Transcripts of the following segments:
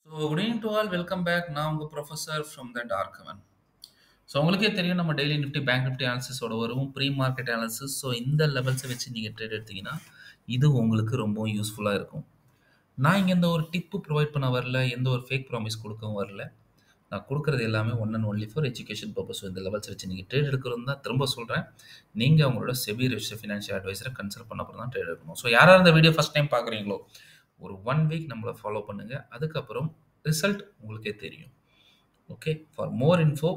So, good evening to all. Welcome back. நான் உங்க professor from the dark heaven. So உங்களுக்கே தெரியும் நம்ம டெய்லி நிஃப்டி பேங்க் நிஃப்டி அனாலிசிஸோட வரும் ப்ரீ மார்க்கெட் அனாலிசிஸ். ஸோ இந்த லெவல்ஸை வச்சு நீங்கள் ட்ரேட் எடுத்தீங்கன்னா இது உங்களுக்கு ரொம்ப யூஸ்ஃபுல்லாக இருக்கும். நான் இங்கே எந்த ஒரு டிப்பு ப்ரொவைட் பண்ண வரல, எந்த ஒரு ஃபேக் ப்ராமிஸ் கொடுக்கவும் வரல. நான் கொடுக்குறது எல்லாமே one and only for education purpose. இந்த லெவல்ஸ் வச்சு நீங்கள் ட்ரேட் எடுக்கிறது தான் திரும்ப சொல்கிறேன். நீங்கள் உங்களோட செபி ரெஜிஸ்டர் ஃபினான்ஷியல் அட்வைசரை கன்சல்ட் பண்ண அப்புறம் தான் ட்ரேட் எடுக்கணும். ஸோ யாராவது இந்த வீடியோ ஃபஸ்ட் டைம் பார்க்குறீங்களோ ஒரு 1 வீக் நம்மளை ஃபாலோ பண்ணுங்கள். அதுக்கப்புறம் ரிசல்ட் உங்களுக்கே தெரியும். Okay, for more info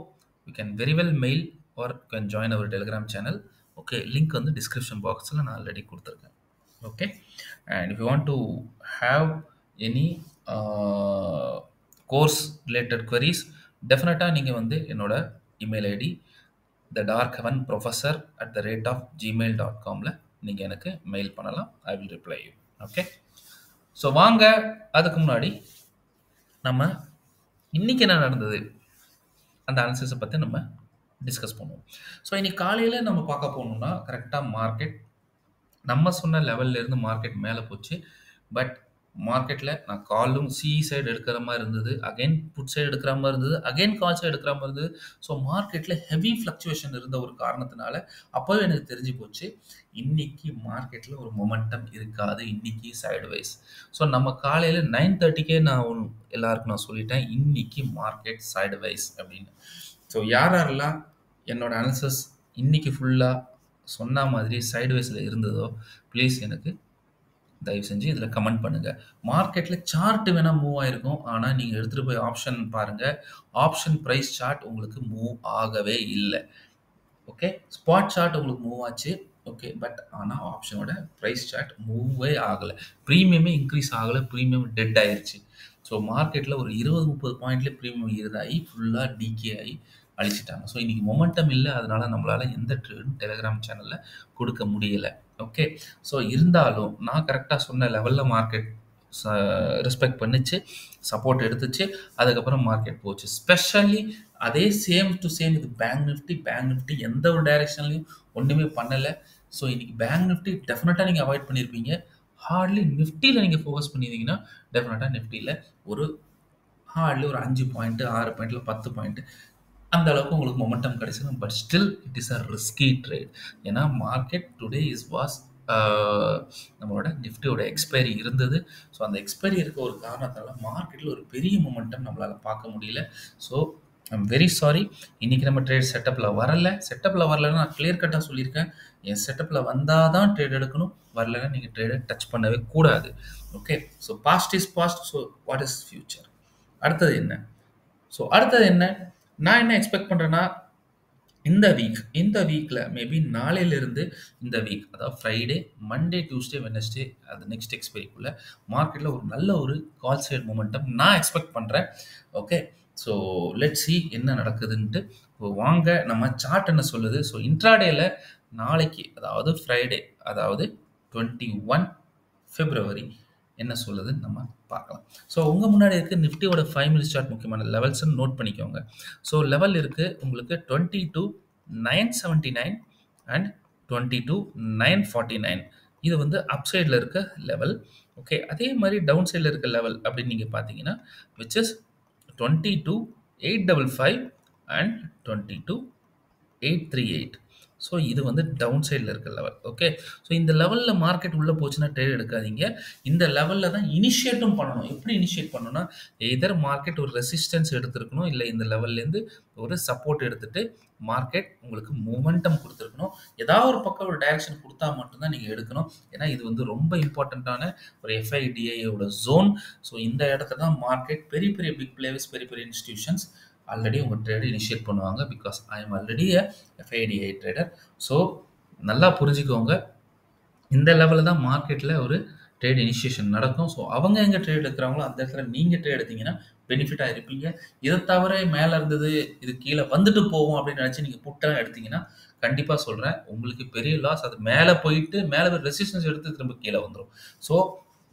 you can very well mail or you can join our telegram channel. Okay, link on the description box la na already கொடுத்திருக்கேன். Okay, and if you want to have any course related queries definitely நீங்க வந்து என்னோட email id thedarkheavenprofessor@gmail.com ல நீங்க எனக்கு mail பண்ணலாம். I will reply you. Okay, so வாங்க அதுக்கு முன்னாடி நம்ம இன்னைக்கு என்ன நடந்தது அந்த அனாலிசிஸை பற்றி நம்ம டிஸ்கஸ் பண்ணுவோம். ஸோ இன்னைக்கு காலையில் நம்ம பார்க்க போகணும்னா கரெக்டாக மார்க்கெட் நம்ம சொன்ன லெவல்லேருந்து மார்க்கெட் மேலே போச்சு. பட் மார்க்கெட்டில் நான் காலும் சிஇ சைடு எடுக்கிற மாதிரி இருந்தது, அகைன் புட் சைடு எடுக்கிற மாதிரி இருந்தது, அகைன் கால் சைடு எடுக்கிற மாதிரி இருந்தது. ஸோ மார்க்கெட்டில் ஹெவி ஃப்ளக்சுவேஷன் இருந்த ஒரு காரணத்தினால அப்போவே எனக்கு தெரிஞ்சு போச்சு இன்னைக்கு மார்க்கெட்டில் ஒரு மொமெண்டம் இருக்காது, இன்னைக்கு சைடு வைஸ். ஸோ நம்ம காலையில் 9:30க்கே நான் எல்லாருக்கும் நான் சொல்லிட்டேன் இன்னைக்கு மார்க்கெட் சைடு வைஸ் அப்படின்னு. ஸோ யாரெல்லாம் என்னோட அனாலிசிஸ் இன்னைக்கு ஃபுல்லாக சொன்ன மாதிரி சைடு வைஸில் இருந்ததோ ப்ளீஸ் எனக்கு தயவு செஞ்சு இதில் கமெண்ட் பண்ணுங்கள். மார்க்கெட்டில் சார்ட் வேணால் மூவ் ஆகிருக்கும், ஆனால் நீங்கள் எடுத்துகிட்டு போய் ஆப்ஷன் பாருங்கள், ஆப்ஷன் ப்ரைஸ் சார்ட் உங்களுக்கு மூவ் ஆகவே இல்லை. ஓகே, ஸ்பாட் சார்ட் உங்களுக்கு மூவ் ஆச்சு. ஓகே, பட் ஆனால் ஆப்ஷனோட ப்ரைஸ் சார்ட் மூவே ஆகலை, ப்ரீமியமே இன்க்ரீஸ் ஆகலை, ப்ரீமியம் டெட் ஆயிடுச்சு. ஸோ மார்க்கெட்டில் ஒரு 20-30 பாயிண்ட்லேயே ப்ரீமியம் இதாகி ஃபுல்லாக டிகே ஆகி அழிச்சிட்டாங்க. ஸோ இன்றைக்கி மொமெண்டம் இல்லை, அதனால நம்மளால் எந்த ட்ரேடும் டெலிகிராம் சேனலில் கொடுக்க முடியலை. ஓகே, ஸோ இருந்தாலும் நான் கரெக்டாக சொன்ன லெவலில் மார்க்கெட் ரெஸ்பெக்ட் பண்ணிச்சு, சப்போர்ட் எடுத்துச்சு, அதுக்கப்புறம் மார்க்கெட் போச்சு. ஸ்பெஷலி அதே சேம் டு சேம் இது பேங்க் நிஃப்டி எந்த ஒரு டைரெக்ஷன்லையும் ஒன்றுமே பண்ணலை. ஸோ இன்றைக்கி பேங்க் நிஃப்டி டெஃபினட்டாக நீங்கள் அவாய்ட் பண்ணியிருப்பீங்க. ஹார்ட்லி நிஃப்டியில் நீங்கள் ஃபோக்கஸ் பண்ணியிருந்தீங்கன்னா டெஃபினட்டாக நிஃப்டியில் ஒரு ஹார்ட்லி ஒரு 5 பாயிண்ட்டு 6 பாயிண்ட்டில் 10 பாயிண்ட்டு அந்த அளவுக்கு உங்களுக்கு மொமெண்டம் கிடைச்சிடும். But still it is a risky trade. ஏன்னா மார்க்கெட் டுடே வாஸ் நம்மளோட நிஃப்டியோட எக்ஸ்பைரி இருந்தது. ஸோ அந்த எக்ஸ்பைரி இருக்க ஒரு காரணத்தால் மார்க்கெட்டில் ஒரு பெரிய மொமெண்டம் நம்மளால் பார்க்க முடியல. ஸோ ஐம் வெரி சாரி, இன்றைக்கி நம்ம ட்ரேட் செட்டப்பில் வரலைன்னா நான் கிளியர் கட்டாக சொல்லியிருக்கேன், என் செட்டப்பில் வந்தால் தான் ட்ரேட் எடுக்கணும், வரலைன்னா நீங்கள் ட்ரேடை டச் பண்ணவே கூடாது. Okay, so past is past, so what is future? அடுத்தது என்ன நான் என்ன எக்ஸ்பெக்ட் பண்ணுறேன்னா இந்த வீக்கில் மேபி நாளையிலிருந்து இந்த வீக், அதாவது ஃப்ரைடே, மண்டே, டியூஸ்டே, வெனஸ்டே, அது நெக்ஸ்ட் எக்ஸ்பைரிக்குள்ளே மார்க்கெட்டில் ஒரு நல்ல ஒரு கால் சைட் மொமெண்டம் நான் எக்ஸ்பெக்ட் பண்ணுறேன். ஓகே, ஸோ லெட்ஸ் see என்ன நடக்குதுன்ட்டு. வாங்க நம்ம சார்ட் என்ன சொல்லுது. ஸோ இன்ட்ராடேல நாளைக்கு, அதாவது ஃப்ரைடே, அதாவது 21 February என்ன சொல்லுதுன்னு நம்ம பார்க்கலாம். ஸோ உங்கள் முன்னாடி இருக்குது நிஃப்டியோட 5 மினிட் சார்ட், முக்கியமான லெவல்ஸ்ன்னு நோட் பண்ணிக்கோங்க. ஸோ லெவல் இருக்குது உங்களுக்கு 22,979 அண்ட் 22,949. இது வந்து அப் சைடில் இருக்க லெவல். ஓகே, அதே மாதிரி டவுன் சைடில் இருக்க லெவல் அப்படின்னு நீங்கள் பார்த்தீங்கன்னா விச் இஸ் 22,855 அண்ட் 22,838. ஸோ இது வந்து டவுன் சைடில் இருக்க லெவல். ஓகே, ஸோ இந்த லெவலில் மார்க்கெட் உள்ளே போச்சுன்னா ட்ரேட் எடுக்காதீங்க. இந்த லெவலில் தான் இனிஷியேட்டும் பண்ணணும். எப்படி இனிஷியேட் பண்ணணும்னா எதர் மார்க்கெட் ஒரு ரெசிஸ்டன்ஸ் எடுத்துருக்கணும், இல்லை இந்த லெவல்லேருந்து ஒரு சப்போர்ட் எடுத்துகிட்டு மார்க்கெட் உங்களுக்கு மூமெண்டம் கொடுத்துருக்கணும். ஏதாவது ஒரு பக்கம் ஒரு டைரக்ஷன் கொடுத்தா மட்டும்தான் நீங்கள் எடுக்கணும். ஏன்னா இது வந்து ரொம்ப இம்பார்ட்டண்ட்டான ஒரு எஃப்ஐடிஐயோட ஜோன். ஸோ இந்த இடத்துல தான் மார்க்கெட் பெரிய பிக் பிளேயர்ஸ், பெரிய இன்ஸ்டிடியூஷன்ஸ் ஆல்ரெடி உங்கள் ட்ரேடு இனிஷியேட் பண்ணுவாங்க. Because I am already FIDI trader. So நல்லா புரிஞ்சுக்கோங்க, இந்த லெவலில் தான் மார்க்கெட்டில் ஒரு ட்ரேட் இனிஷியேஷன் நடக்கும். ஸோ அவங்க எங்கே ட்ரேட் எடுக்கிறாங்களோ அந்த இடத்துல நீங்கள் ட்ரேட் எடுத்தீங்கன்னா பெனிஃபிட்டாக இருப்பீங்க. இதை தவிர மேலே இருந்தது இது கீழே வந்துட்டு போகும் அப்படின்னு நினச்சி நீங்கள் புட்டெல்லாம் எடுத்தீங்கன்னா கண்டிப்பாக சொல்கிறேன் உங்களுக்கு பெரிய லாஸ். அது மேலே போயிட்டு மேலே ரெசிஸ்டன்ஸ் எடுத்து திரும்ப கீழே வந்துடும். ஸோ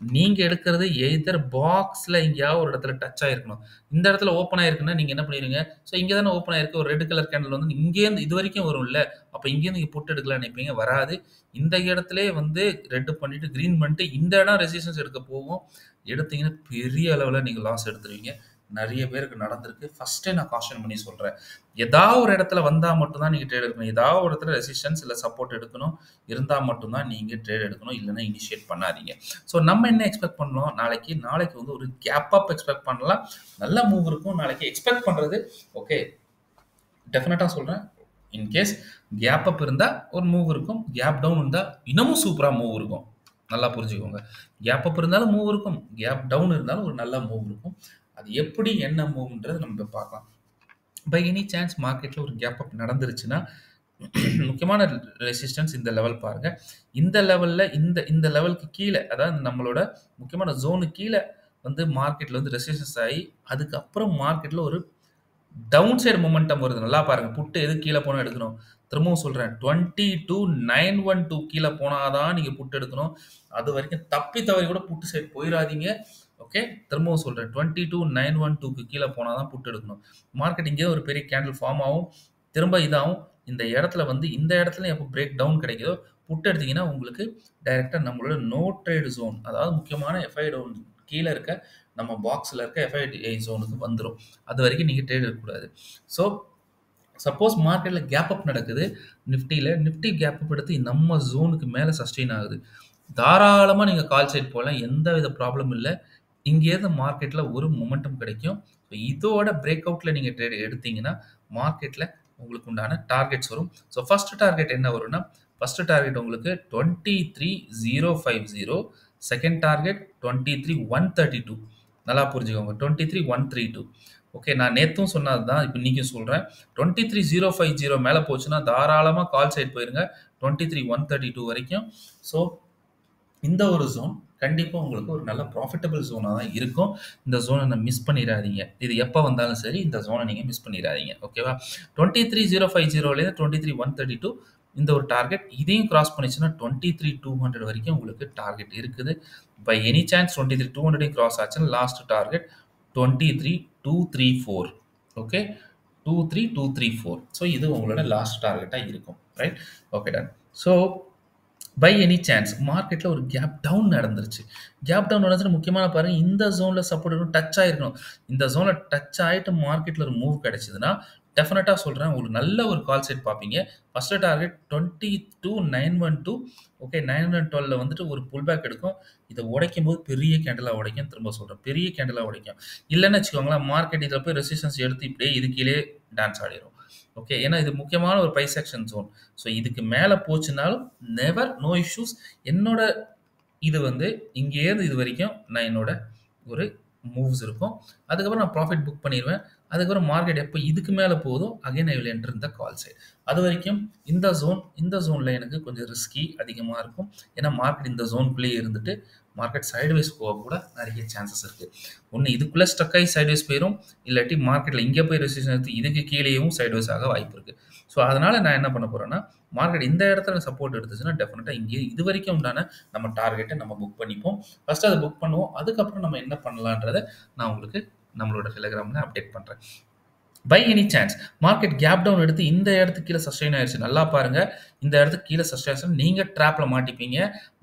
நீங்கள் எடுக்கிறது எதர் பாக்ஸில் எங்கேயாவது ஒரு இடத்துல டச் ஆகிருக்கணும். இந்த இடத்துல ஓப்பன் ஆகிருக்குன்னா நீங்கள் என்ன பண்ணிடுங்க, ஸோ இங்கே தானே ஓப்பன் ஆகிருக்கு, ஒரு ரெட் கலர் கேண்டில் வந்து இங்கேருந்து இது வரைக்கும் வரும்ல, அப்போ இங்கேருந்து நீங்கள் புட்டு எடுக்கலாம் நினைப்பீங்க, வராது. இந்த இடத்துல வந்து ரெட் பண்ணிவிட்டு க்ரீன் பண்ணிட்டு இந்த இடம் ரெசிஸ்டன்ஸ் எடுக்க போகும். எடுத்தீங்கன்னா பெரிய அளவுல நீங்க லாஸ் எடுத்துருவீங்க. நெறைய பேருக்கு நடந்திருக்கு. ஃபர்ஸ்ட்டே நான் காஷன் பண்ணி சொல்றேன். ஏதாவது ஒரு இடத்துல வந்தா மட்டும் தான் நீங்க ட்ரேட் எடுக்கணும். ஏதாவது ஒரு இடத்துல ரெசிஸ்டன்ஸ் இல்ல சப்போர்ட் எடுக்கணும். இருந்தா மட்டும் தான் நீங்க ட்ரேட் எடுக்கணும். இல்லன்னா இனிஷியேட் பண்ணாதீங்க. ஸோ நம்ம என்ன எக்ஸ்பெக்ட் பண்ணலாம்? நாளைக்கு வந்து ஒரு கேப் அப் எக்ஸ்பெக்ட் பண்ணலாம். நல்ல மூவ் இருக்கும். நாளைக்கு எக்ஸ்பெக்ட் பண்றது ஓகே. டெஃபினட்டா சொல்றேன். இன் கேஸ் கேப் அப் இருந்தா ஒரு மூவ் இருக்கும். கேப் டவுன் இருந்தா இன்னமும் சூப்பரா மூவ் இருக்கும். நல்லா புரிஞ்சுக்கோங்க. கேப் அப் இருந்தாலும் மூவ் இருக்கும். கேப் டவுன் இருந்தாலும் ஒரு நல்ல மூவ் இருக்கும். அது எப்படி என்ன மூவ்ன்றது நம்ம இப்ப பார்க்கலாம். பை எனி சான்ஸ் மார்க்கெட்ல ஒரு கேப் அப் நடந்துருச்சுன்னா, முக்கியமான ரெசிஸ்டன்ஸ் இந்த லெவல் பாருங்க. இந்த லெவல்ல இந்த லெவலுக்கு கீழ அதாவது நம்மளோட முக்கியமான ஜோனுக்கு கீழ வந்து மார்க்கெட்ல வந்து ரெசிஸ்டன்ஸ் ஆயி, அதுக்கப்புறம் மார்க்கெட்ல ஒரு டவுன் சைடு மொமெண்டம் வருது. நல்லா பாருங்க. புட் எது கீழ போனா எடுக்கணும். திரும்பவும் சொல்றேன். 22,912 கீழ போனா தான் நீங்க புட் எடுக்கணும். அதுவரைக்கும் தப்பி தவறி கூட புட் சைடு போயிறாதீங்க. ஓகே. திரும்பவும் சொல்றேன். 22,912க்கு கீழ போனா தான் புட் எடுக்கணும். மார்க்கெட் இங்கேயே ஒரு பெரிய கேண்டில் ஃபார்ம் ஆகும். திரும்ப இதாகும். இந்த இடத்துல வந்து இந்த இடத்துல எப்போ பிரேக் டவுன் கிடைக்குதோ, புட் எடுத்தீங்கன்னா உங்களுக்கு டைரக்ட்டா நம்மளோட நோ ட்ரேட் ஜோன் அதாவது முக்கியமான எஃப்ஐ டவுன் கீழ இருக்க நம்ம பாக்ஸ்ல இருக்க எஃப்ஐடிஐ ஜோனுக்கு வந்துரும். அது வரைக்கும் நீங்க ட்ரேட் எடுக்கக்கூடாது. ஸோ சப்போஸ் மார்க்கெட்ல கேப் அப் நடக்குது. நிஃப்டி கேப் அப் எடுத்து நம்ம ஜோனுக்கு மேல சஸ்டெயின் ஆகுது. தாராளமா நீங்க கால் சைட் போலாம். எந்தவித ப்ராப்ளம் இல்ல. இங்கேருந்து மார்க்கெட்ல ஒரு மொமெண்டம் கிடைக்கும். ஸோ இதோட பிரேக் அவுட்ல நீங்க ட்ரேட் எடுத்தீங்கன்னா, மார்க்கெட்ல உங்களுக்கு உண்டான டார்கெட்ஸ் வரும். ஸோ ஃபர்ஸ்ட் டார்கெட் என்ன வரும்னா, ஃபர்ஸ்ட் டார்கெட் உங்களுக்கு 23,050. Second target 23,132. நல்லா புரிஞ்சுக்கோங்க. 23,132. ஓகே. நான் நேத்தும் சொன்னது தான். இப்ப இன்னைக்கும் சொல்றேன். 23,050 மேல போச்சுன்னா, தாராளமா கால் சைட் போயிருங்க. 23,132 வரைக்கும். ஸோ இந்த ஒரு ஜோன் கண்டிப்பா உங்களுக்கு ஒரு நல்ல ப்ராஃபிட்டபிள் ஜோனா தான் இருக்கும். இந்த ஜோன மிஸ் பண்ணிறாதீங்க. இது எப்ப வந்தாலும் சரி, இந்த ஜோன நீங்க மிஸ் பண்ணிறாதீங்க. ஓகேவா? 23,050லேருந்து 23,132 இந்த ஒரு டார்கெட். இதையும் கிராஸ் பண்ணுச்சுன்னா 23,200 வரைக்கும் உங்களுக்கு டார்கெட் இருக்குது. பை எனி சான்ஸ் 23,200யும் கிராஸ் ஆச்சுன்னா லாஸ்ட் டார்கெட் 23,234. ஓகே. 23,234. ஸோ இது உங்களோட லாஸ்ட் டார்கெட்டா இருக்கும். Right? Okay done. So by any chance மார்க்கெட்ல ஒரு கேப் டவுன் நடந்துருச்சு. கேப் டவுன் நடந்துச்சுன்னா முக்கியமான பாருங்க இந்த ஜோன்ல சப்போர்ட் இருக்கணும். டச் ஆயிருக்கணும். இந்த ஜோன்ல டச் ஆயிட்டு மார்க்கெட்ல ஒரு மூவ் கிடைச்சதுன்னா, டெஃபினட்டா சொல்றேன் உங்களுக்கு நல்ல ஒரு கால் செட் பார்ப்பீங்க. First target 22,912. ஓகே. 912ல வந்துட்டு ஒரு புல் பேக் எடுக்கும். இத உடைக்கும்போது பெரிய கேண்டிலா உடைக்கும். திரும்ப சொல்றேன். பெரிய கேண்டிலா உடைக்கும். இல்லன்னு வச்சுக்கோங்களேன், மார்க்கெட் இதுல போய் ரெசிஸ்டன்ஸ் எடுத்து இப்படியே இது கீழயே டான்ஸ் ஆடிரும். ஓகே. ஏன்னா இது முக்கியமான ஒரு பிரைஸ் ஆக்ஷன் ஜோன். ஸோ இதுக்கு மேல போச்சுனாலும் நெவர் நோ இஷ்யூஸ். என்னோட இது வந்து இங்கேருந்து இது வரைக்கும் நான் என்னோட ஒரு மூவ்ஸ் இருக்கும். அதுக்கப்புறம் நான் ப்ராஃபிட் புக் பண்ணிருவேன். அதுக்கப்புறம் மார்க்கெட் எப்போ இதுக்கு மேல போகுதோ அகைன் ஐ வில் என்டர் இந்த கால் சைட். அதுவரைக்கும் இந்த ஜோன்ல எனக்கு கொஞ்சம் ரிஸ்கி அதிகமா இருக்கும். ஏன்னா மார்க்கெட் இந்த ஜோன்குள்ளேயே இருந்துட்டு மார்க்கெட் சைட்வேஸ் போக கூட நிறைய சான்சஸ் இருக்கு. ஒண்ணு இதுக்குள்ள ஸ்டக் ஆகி சைட்வேஸ் போயிரும். இல்லாட்டி மார்க்கெட்ல இங்க போய் ரெசிஸ்டன்ஸ் எடுத்து இதுக்கு கீழேயும் சைட்வேஸ் ஆக வாய்ப்பு இருக்கு. ஸோ அதனால நான் என்ன பண்ண போறேன்னா, மார்க்கெட் இந்த இடத்துல சப்போர்ட் எடுத்துச்சுன்னா டெஃபினட்டா இங்கே இது வரைக்கும் உண்டான நம்ம டார்கெட்டை நம்ம புக் பண்ணிப்போம். ஃபர்ஸ்ட் அதை புக் பண்ணுவோம். அதுக்கப்புறம் நம்ம என்ன பண்ணலான்றத நான் உங்களுக்கு நம்மளோட டெலிகிராம்ல அப்டேட் பண்றேன். By any chance market gap down எடுத்து இந்த இடத்துக்கு கீழே சஸ்டெயின் ஆயிருச்சு. நல்லா பாருங்க. இந்த இடத்துக்கு கீழே சஸ்டெயின் ஆயிருச்சு. நீங்க ட்ராப்ல மாட்டிப்பீங்க.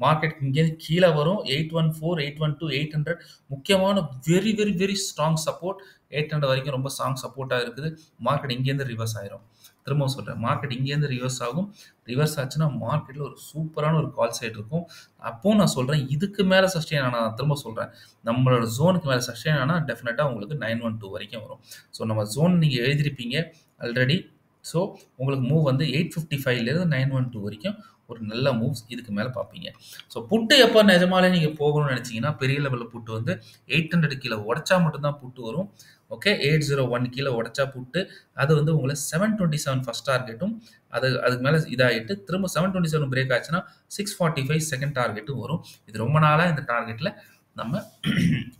மார்க்கெட் இங்கேருந்து கீழே வரும். 814, 812, 800 முக்கியமான very very very strong support. 800 வரைக்கும் ரொம்ப ஸ்ட்ராங் சப்போர்ட்டா இருக்குது. மார்க்கெட் இங்கேருந்து ரிவர்ஸ் ஆயிரும். திரும்பவும் சொல்றேன். மார்க்கெட் இங்கேருந்து ரிவர்ஸ் ஆகும். ரிவர்ஸ் ஆச்சுன்னா மார்க்கெட்ல ஒரு சூப்பரான ஒரு கால் சைட் இருக்கும். அப்போ நான் சொல்றேன் இதுக்கு மேல சஸ்டெயின் ஆனா திரும்ப சொல்றேன். நம்மளோட ஜோனுக்கு மேல சஸ்டெயின் ஆனா டெஃபினட்டா உங்களுக்கு 912 வரைக்கும் வரும். ஸோ நம்ம ஜோன் நீங்க எழுதிருப்பீங்க ஆல்ரெடி. ஸோ உங்களுக்கு மூவ் வந்து 855லேருந்து 912 வரைக்கும் ஒரு நல்ல மூவ்ஸ் இதுக்கு மேல பார்ப்பீங்க. ஸோ புட்டு எப்போ நிஜமாலே நீங்க போகணும்னு நினைச்சீங்கன்னா பெரிய லெவல்ல புட்டு வந்து 800 கீழே உடைச்சா மட்டும்தான் புட்டு வரும். ஓகே. 801 கீழே உடைச்சா புட்டு அது வந்து உங்களை 727 ஃபர்ஸ்ட் டார்கெட்டும் அதுக்கு மேல இதாயிட்டு திரும்ப 727 பிரேக் ஆச்சுன்னா 645 செகண்ட் டார்கெட்டும் வரும். இது ரொம்ப நாளா இந்த டார்கெட்ல நம்ம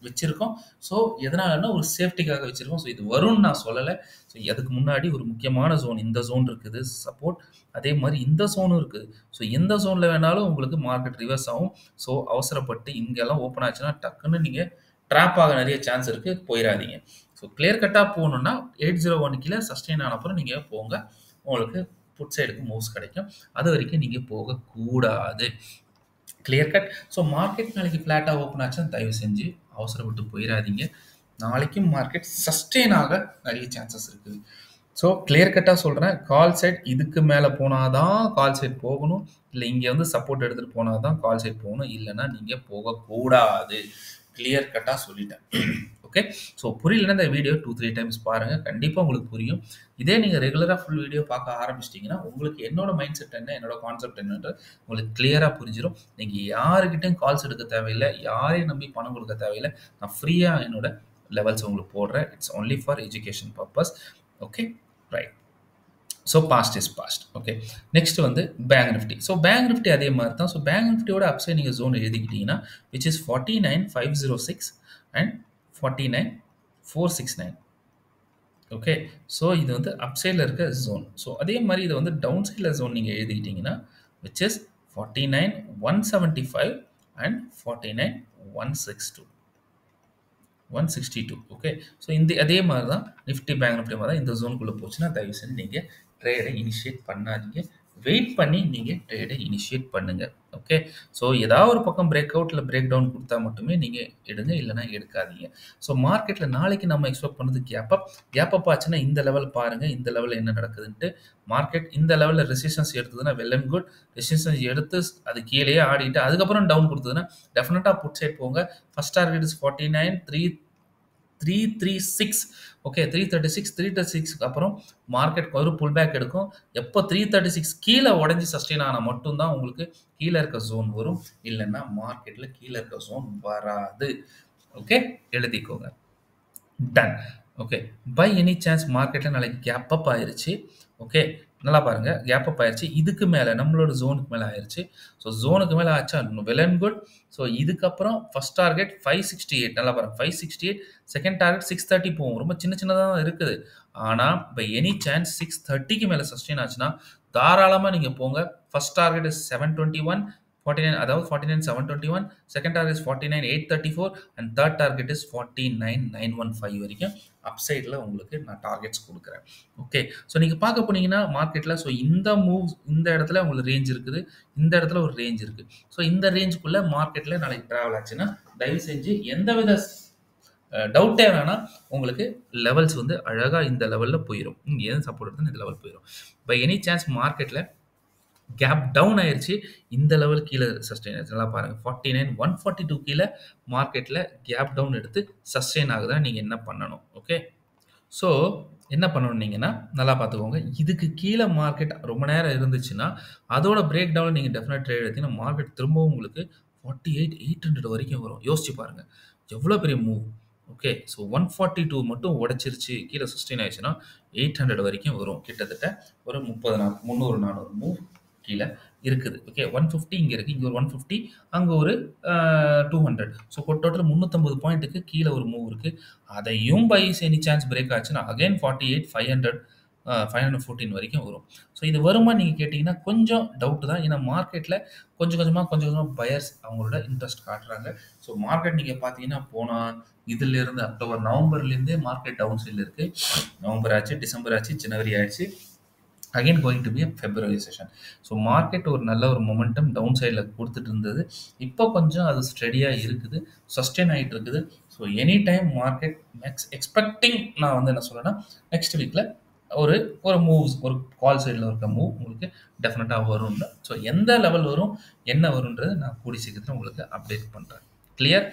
வச்சிருக்கோம். ஸோ எதனாலன்னா ஒரு சேஃப்டிக்காக வச்சிருக்கோம். ஸோ இது வரும்னு நான் சொல்லலை. ஸோ அதுக்கு முன்னாடி ஒரு முக்கியமான ஜோன் இந்த ஜோன் இருக்குது சப்போர்ட். அதே மாதிரி இந்த ஜோனும் இருக்குது. ஸோ எந்த ஜோன்ல வேணாலும் உங்களுக்கு மார்க்கெட் ரிவர்ஸ் ஆகும். ஸோ அவசரப்பட்டு இங்கெல்லாம் ஓப்பன் ஆச்சுன்னா டக்குன்னு நீங்க ட்ராப் ஆக நிறைய சான்ஸ் இருக்கு. போயிடாதீங்க. ஸோ கிளியர் கட்டா போகணும்னா 801 கீழே சஸ்டெயின் ஆனப்புறம் நீங்க போங்க. உங்களுக்கு புட் சைடுக்கு மூவ்ஸ் கிடைக்கும். அது வரைக்கும் நீங்க போகக்கூடாது. Clear cut. ஸோ மார்க்கெட் நாளைக்கு ஃப்ளாட்டாக ஓப்பன் ஆச்சுன்னா தயவு செஞ்சு அவசரப்பட்டு போயிடாதீங்க. நாளைக்கும் மார்க்கெட் சஸ்டெயின் ஆக நிறைய சான்சஸ் இருக்குது. ஸோ கிளியர் கட்டாக சொல்கிறேன், கால் சைட் இதுக்கு மேலே போனால் தான் கால் சைட் போகணும், இல்லை இங்கே வந்து சப்போர்ட் எடுத்துகிட்டு போனால் தான் கால் சைட் போகணும், இல்லைன்னா நீங்கள் போகக்கூடாது. கிளியர் கட்டாக சொல்லிட்டேன். ஓகே, ஸோ புரியலன்னா இந்த வீடியோ 2-3 டைம்ஸ் பாருங்கள், கண்டிப்பாக உங்களுக்கு புரியும். இதே நீங்கள் ரெகுலராக ஃபுல் வீடியோ பார்க்க ஆரம்பிச்சிட்டிங்கன்னா உங்களுக்கு என்னோட மைண்ட் செட் என்ன, என்னோட கான்செப்ட் என்னன்றது உங்களுக்கு கிளியராக புரிஞ்சிடும். நீங்கள் யாருக்கிட்டையும் கால்ஸ் எடுக்க தேவையில்லை, யாரையும் நம்பி பணம் கொடுக்க தேவையில்லை. நான் ஃப்ரீயாக என்னோட லெவல்ஸ் உங்களுக்கு போடுறேன். It's only for education purpose. Okay, right. So past is past. Okay, next வந்து bank Nifty. So bank Nifty அதே மாதிரி தான். ஸோ பேங்க் நிஃப்டியோட அப்சைட் நீங்கள் ஜோன் எழுதிக்கிட்டீங்கன்னா which is 49,506 and 49,469. Okay, so இது வந்து அப்சைடில் இருக்க ஜோன். ஸோ அதே மாதிரி இது வந்து டவுன் சைடில் ஜோன் நீங்கள் எழுதிக்கிட்டீங்கன்னா which is 49,175 and 49,162. 162. Okay, so இந்த அதே மாதிரி தான் நிஃப்டி பேங்க் நிஃப்டி மாதிரி தான். இந்த ஜோனுக்குள்ளே போச்சுன்னா தயவு செஞ்சு நீங்கள் ட்ரேடை இனிஷியேட் பண்ணாதீங்க, வெயிட் பண்ணி நீங்கள் ட்ரேடை இனிஷியேட் பண்ணுங்கள். ஓகே, ஸோ ஏதாவது ஒரு பக்கம் பிரேக் அவுட் இல்லை பிரேக் டவுன் கொடுத்தா மட்டுமே நீங்கள் எடுங்க, இல்லைனா எடுக்காதீங்க. ஸோ மார்க்கெட்டில் நாளைக்கு நம்ம எக்ஸ்பெக்ட் பண்ணது கேப் அப் ஆச்சுன்னா இந்த லெவல் பாருங்கள், இந்த லெவலில் என்ன நடக்குதுன்ட்டு. மார்க்கெட் இந்த லெவலில் ரெசிஸ்டன்ஸ் எடுத்ததுன்னா வெல் அண்ட் குட். ரெசிஸ்டன்ஸ் எடுத்து அது கீழேயே ஆடிட்டு அதுக்கப்புறம் டவுன் கொடுத்ததுன்னா டெஃபினட்டாக புட் சைட் போங்க. First target is 49,336. ஓகே, 336 அப்புறம் மார்க்கெட் ஒரு புல் பேக் எடுக்கும். எப்போ 336 கீழே உடஞ்சி சஸ்டெயின் ஆனால் மட்டும்தான் உங்களுக்கு கீழே இருக்க ஜோன் வரும், இல்லைன்னா மார்க்கெட்டில் கீழே இருக்க ஜோன் வராது. ஓகே, எழுதிக்கோங்க. Done. Okay, by any chance மார்க்கெட்டில் நாளைக்கு கேப் அப் ஆயிருச்சு. ஓகே, நல்லா பாருங்கள், கேப் அப் ஆயிடுச்சு. இதுக்கு மேலே நம்மளோட ஜோனுக்கு மேலே ஆயிடுச்சு. ஸோ ஜோனுக்கு மேலே ஆச்சா வெல் அண்ட் குட். ஸோ இதுக்கப்புறம் ஃபர்ஸ்ட் டார்கெட் 568. நல்லா பாருங்கள், 568. செகண்ட் டார்கெட் 630 போகும். ரொம்ப சின்ன சின்னதாக தான் இருக்குது. ஆனால் பை எனி சான்ஸ் 630க்கு மேலே சஸ்டெயின் ஆச்சுன்னா தாராளமாக நீங்கள் போங்க. ஃபர்ஸ்ட் டார்கெட் இஸ் 721, 49, அதாவது 49,721. Second target is 49,834 and third target is 49,915 வரைக்கும் அப்சைடில் உங்களுக்கு நான் டார்கெட்ஸ் கொடுக்குறேன். ஓகே, ஸோ நீங்கள் பார்க்க போனீங்கன்னா மார்க்கெட்டில் ஸோ இந்த மூவ்ஸ் இந்த இடத்துல உங்களுக்கு ரேஞ்ச் இருக்குது, இந்த இடத்துல ஒரு ரேஞ்ச் இருக்குது. ஸோ இந்த ரேஞ்சுக்குள்ளே மார்க்கெட்டில் நாளைக்கு ட்ராவல் ஆச்சுன்னா தயவு செஞ்சு எந்தவித டவுட்டே வேணாம், உங்களுக்கு லெவல்ஸ் வந்து அழகாக இந்த லெவலில் போயிடும். இங்கே எதுவும் சப்போர்ட் எடுத்து இந்த லெவல் போயிடும். பை எனி சான்ஸ் மார்க்கெட்டில் கேப் டவுன் ஆயிடுச்சு, இந்த லெவல் கீழே சஸ்டெயின் ஆயிடுச்சு. நல்லா பாருங்கள், 49,142 கீழே மார்க்கெட்டில் கேப் டவுன் எடுத்து சஸ்டெயின் ஆகுதுன்னா நீங்கள் என்ன பண்ணணும்? ஓகே, ஸோ என்ன பண்ணணுன்னீங்கன்னா நல்லா பார்த்துக்கோங்க. இதுக்கு கீழே மார்க்கெட் ரொம்ப நேரம் இருந்துச்சுன்னா அதோட பிரேக் டவுன் நீங்கள் டெஃபினட் ட்ரேட் எடுத்தீங்கன்னா மார்க்கெட் திரும்பவும் உங்களுக்கு 48,800 வரைக்கும் வரும். யோசிச்சு பாருங்கள் எவ்வளோ பெரிய மூவ். ஓகே, ஸோ 142 மட்டும் உடைச்சிருச்சு, கீழே சஸ்டெயின் ஆயிடுச்சுன்னா 800 வரைக்கும் வரும். கிட்டத்தட்ட ஒரு 300-400 மூவ் கீழே இருக்குது. ஓகே, 150 இங்கே இருக்குது, இங்கே ஒரு 150, அங்கே ஒரு 200. ஸோ டோட்டல் 350 பாயிண்ட்டுக்கு கீழே ஒரு மூவ் இருக்குது. அதையும் பை எனி சான்ஸ் பிரேக் ஆச்சுன்னா அகைன் 48,500 514 வரைக்கும் வரும். ஸோ இது வருமா நீங்கள் கேட்டிங்கன்னா கொஞ்சம் டவுட்டு தான். ஏன்னா மார்க்கெட்டில் கொஞ்சம் கொஞ்சமாக பயர்ஸ் அவங்களோட இன்ட்ரெஸ்ட் காட்டுறாங்க. ஸோ மார்க்கெட் நீங்கள் பார்த்தீங்கன்னா போனால் இதிலிருந்து அக்டோபர் நவம்பர்லேருந்தே மார்க்கெட் டவுன் சைடில் இருக்குது. நவம்பர் ஆச்சு, டிசம்பர் ஆச்சு, ஜனவரி ஆயிடுச்சு, again going to be February session. So market ஒரு நல்ல ஒரு மொமெண்டம் டவுன் சைடில் கொடுத்துட்டு இருந்தது. இப்போ கொஞ்சம் அது ஸ்டெடியாக இருக்குது, சஸ்டெயின் ஆகிட்டு இருக்குது. So any time market expecting நான் வந்து என்ன சொல்கிறேன்னா நெக்ஸ்ட் வீக்கில் ஒரு மூவ்ஸ், ஒரு கால் சைடில் இருக்க மூவ் உங்களுக்கு டெஃபினட்டாக வரும். ஸோ எந்த லெவல் வரும் என்ன வரும்ன்றது நான் கூடி சீக்கிரத்தில் உங்களுக்கு அப்டேட் பண்ணுறேன். கிளியர்?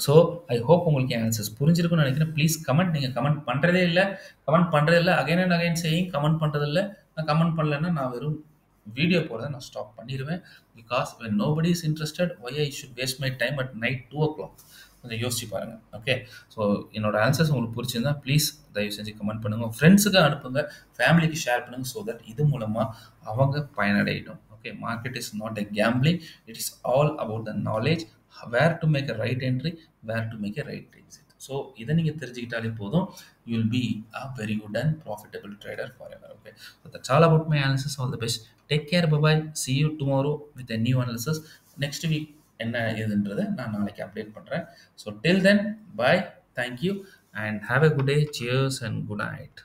ஸோ ஐ ஹோப் உங்களுக்கு என் ஆன்சர்ஸ் புரிஞ்சிருக்குன்னு நினைக்கிறேன். Please comment. நீங்கள் கமெண்ட் பண்ணுறதே இல்லை, அகைன் அண்ட் அகைன் செய்யும் கமெண்ட் பண்ணுறதில்ல. நான் கமெண்ட் பண்ணலைன்னா நான் வெறும் வீடியோ போடுறதை நான் ஸ்டாப் பண்ணிடுவேன். Because when nobody is interested, why I should waste my time at night 2 o'clock? கொஞ்சம் யோசிச்சு பாருங்கள். ஓகே, ஸோ என்னோட ஆன்சர்ஸ் உங்களுக்கு பிடிச்சிருந்தா ப்ளீஸ் தயவு செஞ்சு கமெண்ட் பண்ணுங்கள், உங்கள் ஃப்ரெண்ட்ஸுக்கு அனுப்புங்க, ஃபேமிலிக்கு ஷேர் பண்ணுங்கள். ஸோ தட் இது மூலமாக அவங்க பயனடையட்டும். Okay, market is not a gambling, it is all about the knowledge, where to make a right entry, where to make a right exit. So இதை நீங்கள் தெரிஞ்சுக்கிட்டாலே போதும், you will be a very good and profitable trader forever. Okay, so that's all about my analysis. All the best. Take care. Bye-bye. See you tomorrow with a new analysis. Next week என்ன ஏதுன்றதை நான் நாளைக்கு update பண்ணுறேன். So till then, bye, thank you and have a good day. Cheers and good night.